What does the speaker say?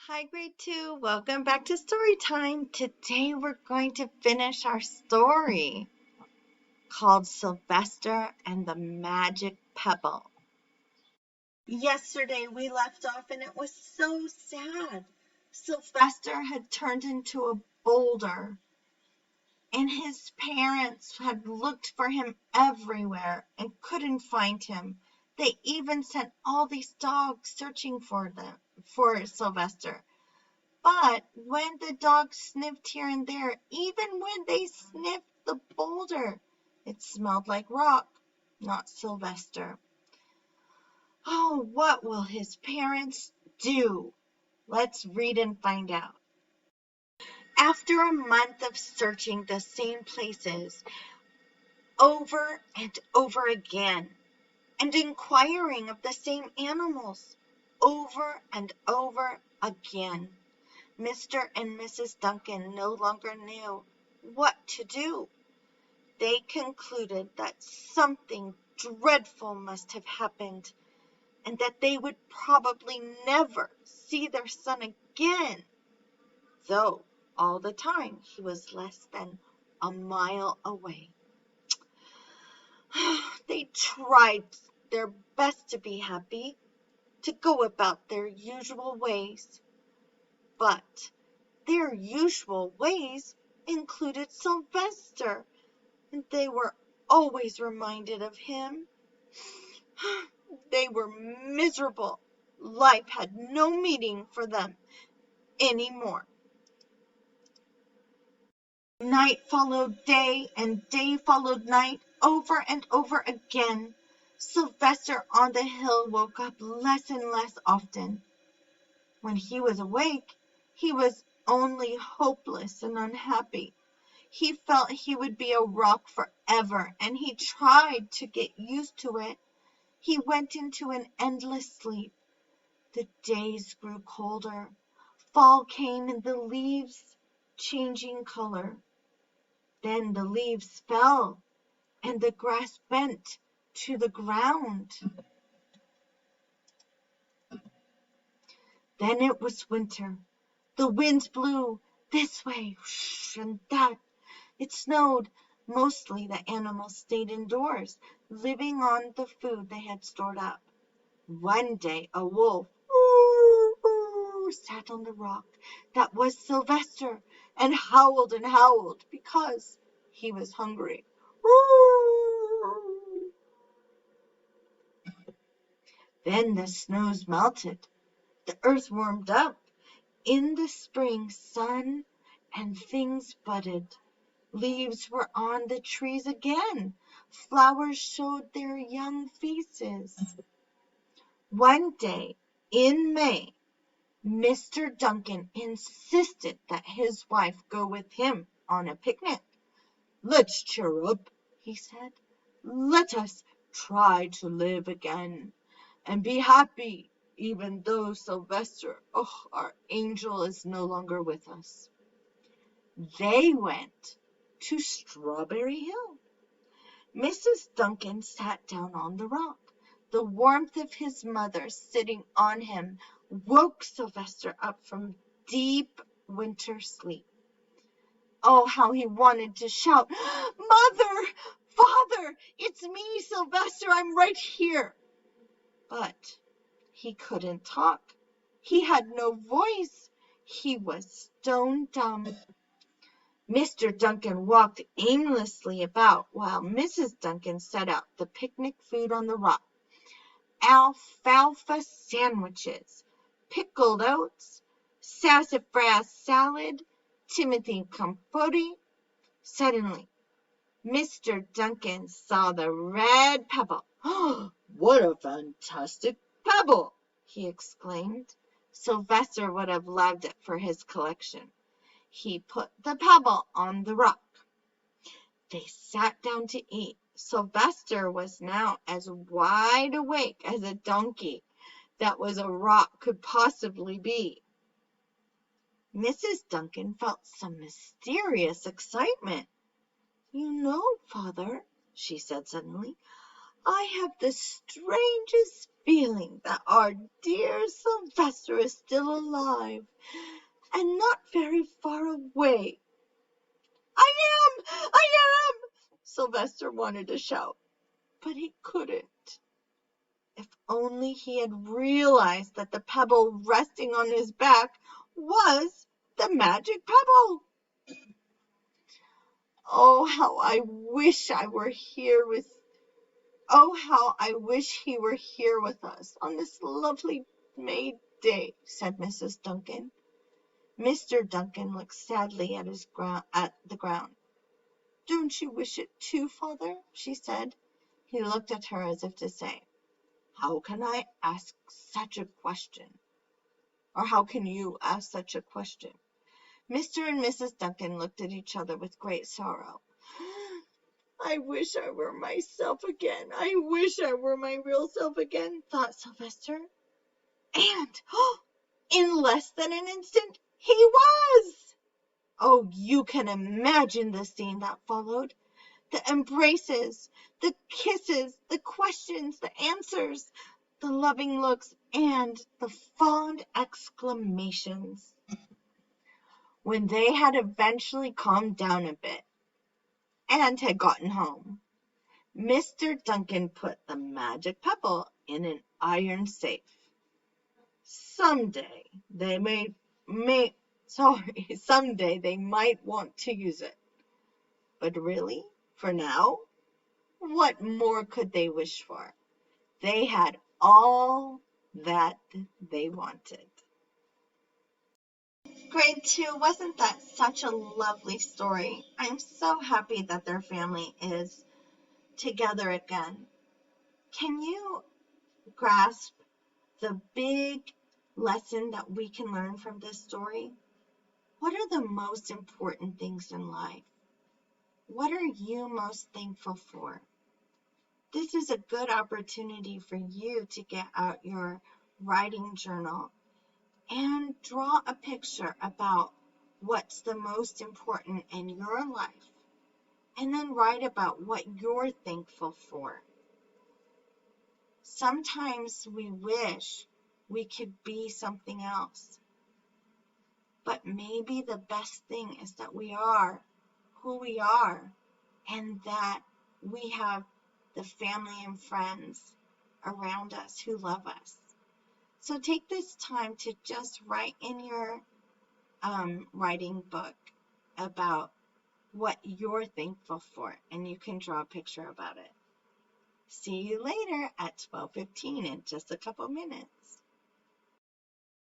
Hi, grade 2. Welcome back to story time. Today we're going to finish our story called Sylvester and the Magic Pebble. Yesterday we left off and it was so sad. Sylvester had turned into a boulder and his parents had looked for him everywhere and couldn't find him. They even sent all these dogs searching for Sylvester. But when the dogs sniffed here and there, even when they sniffed the boulder, it smelled like rock, not Sylvester. Oh, what will his parents do? Let's read and find out. After a month of searching the same places over and over again, and inquiring of the same animals over and over again, Mr. and Mrs. Duncan no longer knew what to do. They concluded that something dreadful must have happened, and that they would probably never see their son again, though all the time he was less than a mile away. They tried their best to be happy, to go about their usual ways, but their usual ways included Sylvester, and they were always reminded of him. They were miserable. Life had no meaning for them anymore. Night followed day, and day followed night, over and over again. Sylvester on the hill woke up less and less often. When he was awake, he was only hopeless and unhappy. He felt he would be a rock forever, and he tried to get used to it. He went into an endless sleep. The days grew colder. Fall came and the leaves changing color. Then the leaves fell and the grass bent to the ground. Then it was winter. The winds blew this way and that. It snowed. Mostly the animals stayed indoors, living on the food they had stored up. One day a wolf sat on the rock that was Sylvester and howled because he was hungry. Then the snows melted. The earth warmed up. In the spring sun and things budded. Leaves were on the trees again. Flowers showed their young faces. One day in May, Mr. Duncan insisted that his wife go with him on a picnic. "Let's cheer up," he said. "Let us try to live again and be happy, even though Sylvester, our angel, is no longer with us." They went to Strawberry Hill. Mrs. Duncan sat down on the rock. The warmth of his mother sitting on him woke Sylvester up from deep winter sleep. Oh, how he wanted to shout, "Mother! Father! It's me, Sylvester! I'm right here!" But he couldn't talk. He had no voice. He was stone dumb. Mr. Duncan walked aimlessly about while Mrs. Duncan set out the picnic food on the rock. Alfalfa sandwiches, pickled oats, sassafras salad, Timothy compote. Suddenly, Mr. Duncan saw the red pebble. "Oh, what a fantastic pebble!" he exclaimed. Sylvester would have loved it for his collection. He put the pebble on the rock. They sat down to eat. Sylvester was now as wide awake as a donkey that was a rock could possibly be. Mrs. Duncan felt some mysterious excitement. "You know, Father," she said suddenly, "I have the strangest feeling that our dear Sylvester is still alive and not very far away. I am! Sylvester wanted to shout, but he couldn't. If only he had realized that the pebble resting on his back was the magic pebble. Oh, how I wish I were here with Oh, how I wish he were here with us on this lovely May day, said Mrs. Duncan. Mr. Duncan looked sadly at the ground. Don't you wish it too, father? She said. He looked at her as if to say, how can I ask such a question? Or how can you ask such a question? Mr. and Mrs. Duncan looked at each other with great sorrow. I wish I were myself again. I wish I were my real self again, thought Sylvester. And, in less than an instant, he was! Oh, you can imagine the scene that followed. The embraces, the kisses, the questions, the answers, the loving looks, and the fond exclamations. When they had eventually calmed down a bit and had gotten home, Mr. Duncan put the magic pebble in an iron safe. Someday they someday they might want to use it. But really, for now, what more could they wish for? They had all that they wanted. Grade 2, wasn't that such a lovely story? I'm so happy that their family is together again. Can you grasp the big lesson that we can learn from this story? What are the most important things in life? What are you most thankful for? This is a good opportunity for you to get out your writing journal and draw a picture about what's the most important in your life, and then write about what you're thankful for. Sometimes we wish we could be something else, but maybe the best thing is that we are who we are, and that we have the family and friends around us who love us. So take this time to just write in your writing book about what you're thankful for, and you can draw a picture about it. See you later at 12:15 in just a couple minutes.